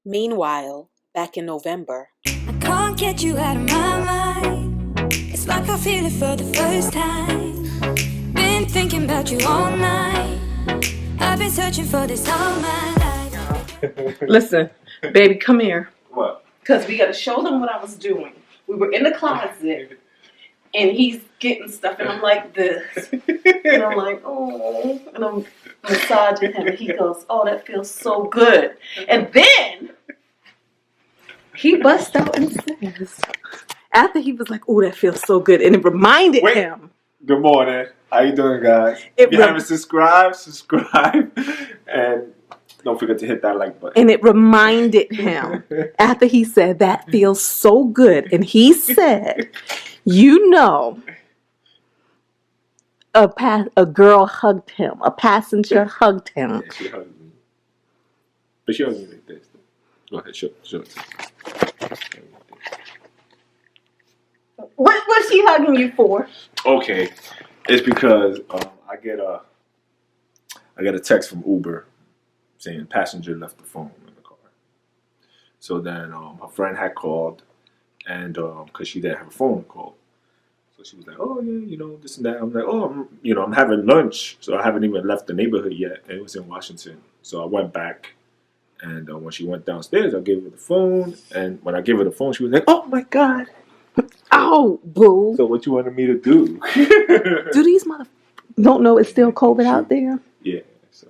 Meanwhile, back in November, I can't get you out of my mind. It's like I feel it for the first time. Been thinking about you all night. I've been searching for this all my life. Listen, baby, come here. What? Because we got to show them what I was doing. We were in the closet, and he's getting stuff, and I'm like this. And I'm like, oh. And I'm massaging him, and he goes, oh, that feels so good. And then he busts out and says, after he was like, oh, that feels so good. And it reminded him. Good morning. How you doing, guys? If you haven't subscribed, subscribe. And don't forget to hit that like button. And it reminded him after he said, that feels so good. And he said, you know, a girl hugged him. A passenger hugged him. Yeah, she hugged me. But she hugged me like this. Go ahead, show it. What was she hugging you for? Okay, it's because I get a text from Uber saying passenger left the phone in the car. So then her friend had called, and because she didn't have a phone to call, so she was like, "Oh yeah, you know this and that." I'm like, "Oh, I'm having lunch, so I haven't even left the neighborhood yet." And it was in Washington, so I went back, and when she went downstairs, I gave her the phone, and when I gave her the phone, she was like, "Oh my God." Oh, boo. So what you wanted me to do? Do these don't know it's still COVID out there? Yeah. So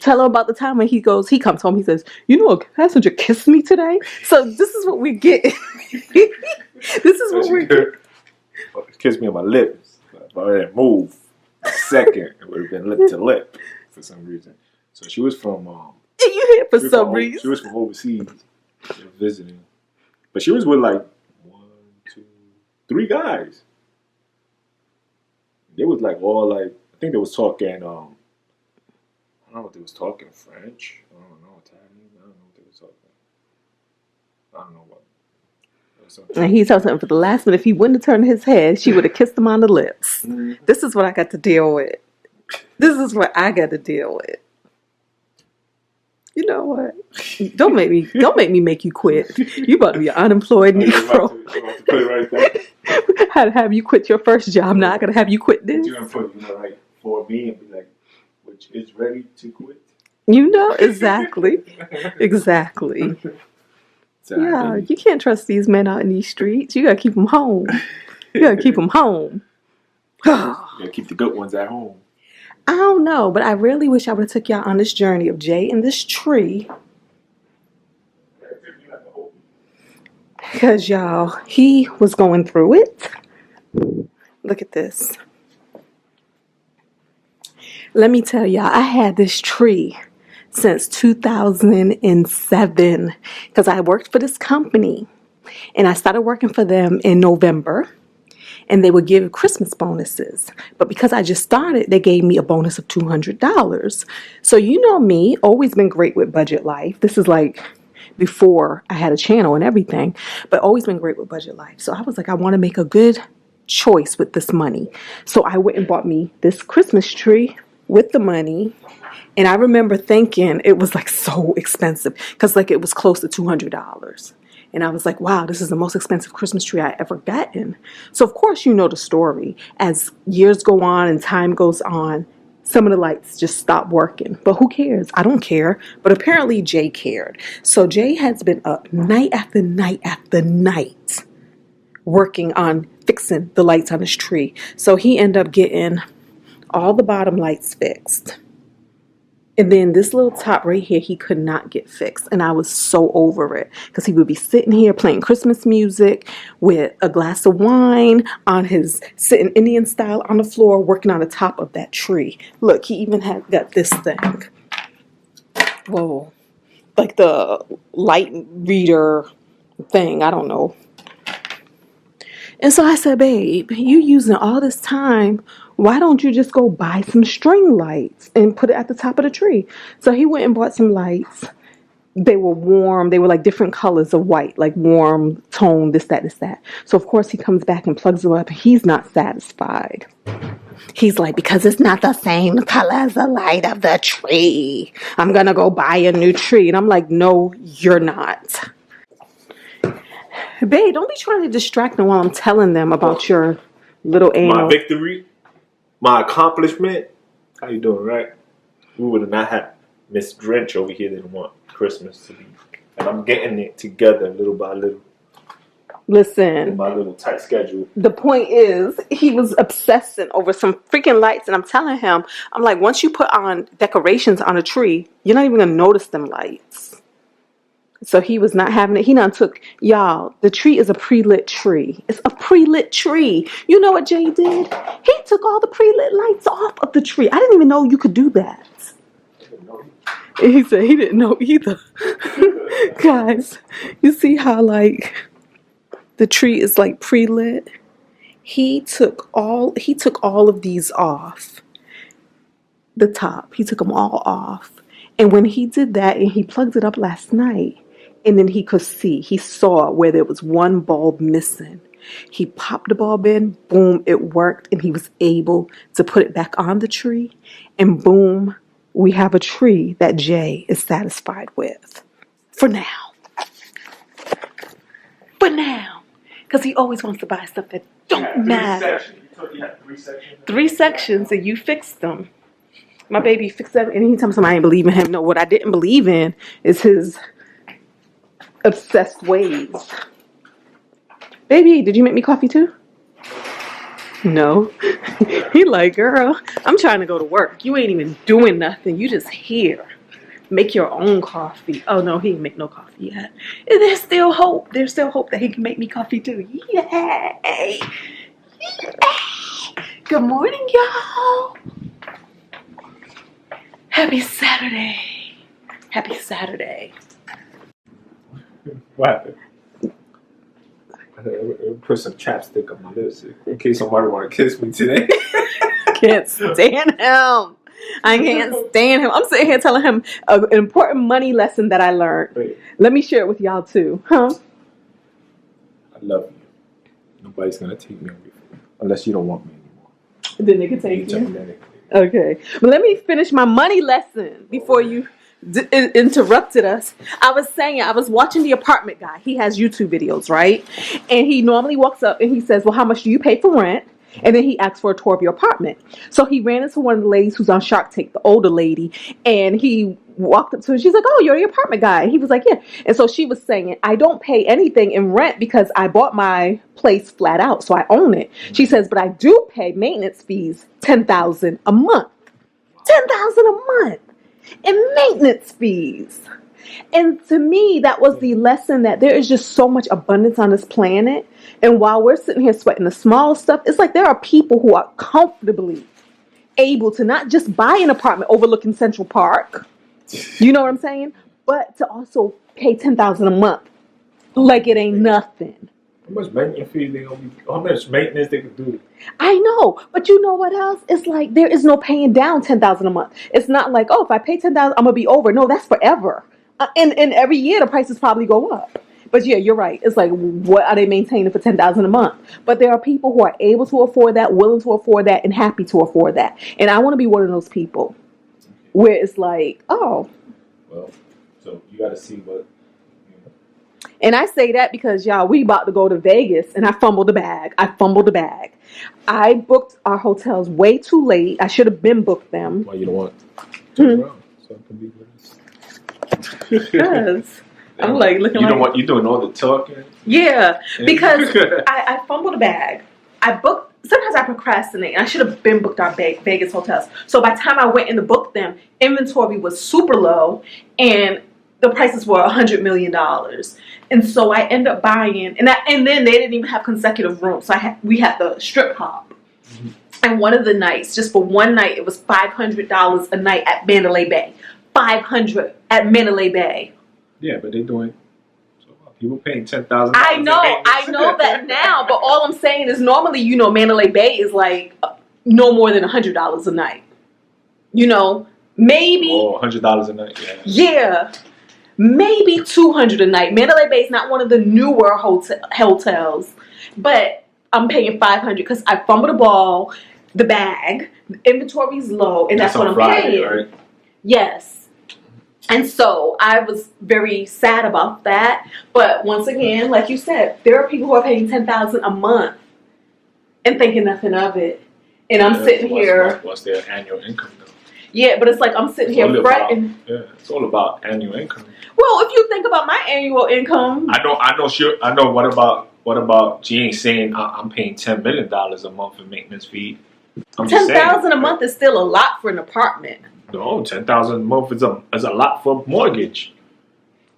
tell her about the time when he comes home, he says, you know, a passenger kissed me today. So this is what we get. This is what we get. Kissed me on my lips. If I didn't move a second, it would have been lip to lip for some reason. So she was from you here for some reason. She was from overseas. She was visiting. But she was with like 3 guys. They was like all like, I think they was talking, I don't know what they was talking, French. I don't know, Italian. I don't know what they was talking. I don't know what. And he told something for the last minute. If he wouldn't have turned his head, she would have kissed him on the lips. Mm-hmm. This is what I got to deal with. This is what I got to deal with. You know what? Don't make me make you quit. You about to be an unemployed Negro. I'm about to put it right there. How to have you quit your first job? Now I gotta have you quit this. You're gonna put like for me and be like, which is ready to quit. You know exactly. Exactly. Yeah, you can't trust these men out in these streets. You gotta keep them home. You gotta keep them home. You gotta keep the good ones at home. I don't know, but I really wish I would have took y'all on this journey of Jay and this tree. Because y'all, he was going through it. Look at this. Let me tell y'all, I had this tree since 2007 because I worked for this company. And I started working for them in November. And they would give Christmas bonuses. But because I just started, they gave me a bonus of $200. So you know me, always been great with budget life. This is like before I had a channel and everything, but always been great with budget life. So I was like, I want to make a good choice with this money. So I went and bought me this Christmas tree with the money. And I remember thinking it was like so expensive because like it was close to $200. And I was like, wow, this is the most expensive Christmas tree I ever gotten. So, of course, you know the story. As years go on and time goes on, some of the lights just stop working. But who cares? I don't care. But apparently Jay cared. So Jay has been up night after night after night working on fixing the lights on his tree. So he ended up getting all the bottom lights fixed. And then this little top right here, he could not get fixed. And I was so over it because he would be sitting here playing Christmas music with a glass of wine on his sitting Indian style on the floor, working on the top of that tree. Look, he even got this thing. Whoa. Like the light reader thing. I don't know. And so I said, babe, you using all this time. Why don't you just go buy some string lights and put it at the top of the tree? So he went and bought some lights. They were warm. They were like different colors of white, like warm tone, this, that, this, that. So, of course, he comes back and plugs them up. He's not satisfied. He's like, because it's not the same color as the light of the tree. I'm going to go buy a new tree. And I'm like, no, you're not. Babe, don't be trying to distract them while I'm telling them about your little anal. My victory, my accomplishment. How you doing, right? We would have not had Miss Drench over here didn't want Christmas to be. And I'm getting it together little by little. Listen. In my little tight schedule. The point is, he was obsessing over some freaking lights. And I'm telling him, I'm like, once you put on decorations on a tree, you're not even going to notice them lights. So he was not having it. He done took, y'all, the tree is a pre-lit tree. It's a pre-lit tree. You know what Jay did? He took all the pre-lit lights off of the tree. I didn't even know you could do that. He said he didn't know either. Guys, you see how like the tree is like pre-lit? He took all of these off. The top. He took them all off. And when he did that and he plugged it up last night, and then he saw where there was one bulb missing. He popped the bulb in, boom, it worked, and he was able to put it back on the tree, and boom, we have a tree that Jay is satisfied with. For now. Because he always wants to buy stuff that don't matter. You had 3 sections? 3 sections, and you fixed them. My baby fixed that, and he tells me I ain't believe in him. No, what I didn't believe in is his obsessed ways. Baby, did you make me coffee too? No. He like, girl, I'm trying to go to work. You ain't even doing nothing. You just here. Make your own coffee. Oh, no, he ain't make no coffee yet. And there's still hope. There's still hope that he can make me coffee too. Yay. Yay. Good morning, y'all. Happy Saturday. Happy Saturday. What happened? Put some chapstick on my lips in case somebody want to kiss me today. Can't stand him. I can't stand him. I'm sitting here telling him an important money lesson that I learned. Wait. Let me share it with y'all too. Huh? I love you. Nobody's going to take me over unless you don't want me anymore. Then they can take you. Okay. But let me finish my money lesson before you interrupted us. I was watching The Apartment Guy. He has YouTube videos, right? And he normally walks up and he says, well, how much do you pay for rent? And then he asks for a tour of your apartment. So he ran into one of the ladies who's on Shark Tank, the older lady, and he walked up to her. She's like, oh, you're the apartment guy. And he was like, yeah. And so she was saying, I don't pay anything in rent because I bought my place flat out, so I own it. She says, but I do pay maintenance fees, $10,000 a month. $10,000 a month in maintenance fees. And to me, that was the lesson that there is just so much abundance on this planet. And while we're sitting here sweating the small stuff, it's like there are people who are comfortably able to not just buy an apartment overlooking Central Park, you know what I'm saying? But to also pay $10,000 a month like it ain't nothing. How much maintenance fees they gonna be? How much maintenance they can do? I know, but you know what else? It's like there is no paying down $10,000 a month. It's not like, oh, if I pay $10,000, I'm gonna be over. No, that's forever. And every year the prices probably go up. But yeah, you're right. It's like, what are they maintaining for $10,000 a month? But there are people who are able to afford that, willing to afford that, and happy to afford that. And I want to be one of those people where it's like, oh. Well, so you got to see what. And I say that because, y'all, we about to go to Vegas, and I fumbled the bag. I booked our hotels way too late. I should have been booked them. Why you don't want to turn around so I can be with us? Because I'm like looking you like... don't want, you're doing all the talking? Yeah, because I fumbled a bag. I booked... Sometimes I procrastinate. I should have been booked our Vegas hotels. So by the time I went in to book them, inventory was super low, and the prices were $100 million. And so I ended up buying, and then they didn't even have consecutive rooms. So we had the strip hop. Mm-hmm. And one of the nights, just for one night, it was $500 a night at Mandalay Bay. $500 at Mandalay Bay. Yeah, but they're doing... People paying $10,000. I know that now, but all I'm saying is normally, you know, Mandalay Bay is like no more than $100 a night. You know, maybe... Oh, $100 a night, yeah. Yeah. Maybe $200 a night. Mandalay Bay is not one of the newer hotels, but I'm paying $500 because I fumbled the ball. the bag. The inventory's low, and that's what on I'm Friday, paying. right? Yes. And so I was very sad about that. But once again, like you said, there are people who are paying $10,000 a month and thinking nothing of it. And I'm sitting here. What's their annual income though? Yeah, but it's like I'm sitting here fretting. It's all about annual income. Well, if you think about my annual income, I know. What about? She ain't saying I'm paying $10 million a month in maintenance fee. $10,000 a month is still a lot for an apartment. No, $10,000 a month is a lot for a mortgage.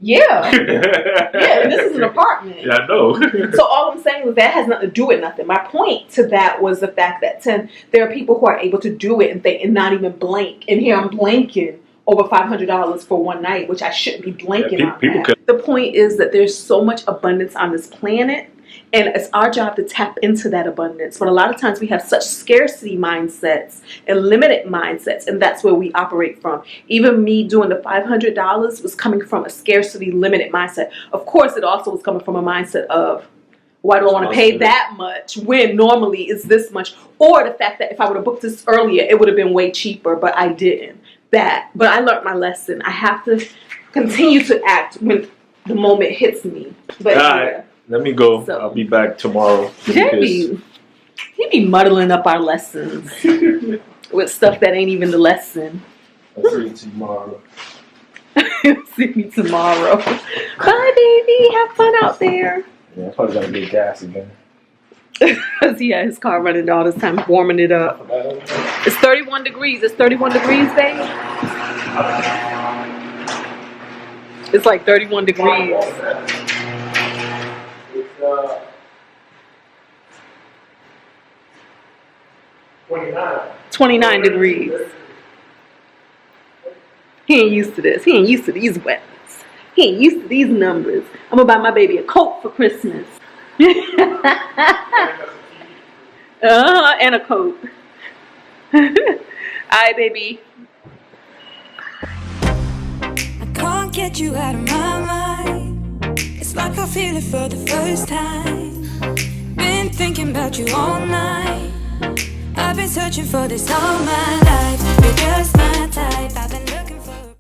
Yeah. Yeah, and this is an apartment. Yeah, I know. So all I'm saying is that has nothing to do with nothing. My point to that was the fact that there are people who are able to do it and not even blink. And here I'm blinking over $500 for one night, which I shouldn't be blinking on that. The point is that there's so much abundance on this planet, and it's our job to tap into that abundance. But a lot of times we have such scarcity mindsets and limited mindsets, and that's where we operate from. Even me doing the $500 was coming from a scarcity limited mindset. Of course, it also was coming from a mindset of, why do I want to pay that much when normally it's this much? Or the fact that if I would have booked this earlier, it would have been way cheaper, but I didn't. But I learned my lesson. I have to continue to act when the moment hits me. But all right, let me go. So, I'll be back tomorrow. He be muddling up our lessons with stuff that ain't even the lesson. I'll see you tomorrow. See me tomorrow. Bye, baby. Have fun out there. Yeah, I'm probably gonna get gas again. He had his car running all this time, warming it up. It's 31 degrees. It's 31 degrees, babe. It's like 31 degrees. It's 29 degrees. He ain't used to this. He ain't used to these weathers. He ain't used to these numbers. I'm gonna buy my baby a coat for Christmas. And a coat. Alright, baby. I can't get you out of my mind. It's like I feel it for the first time. Been thinking about you all night. I've been searching for this all my life. You're just my type.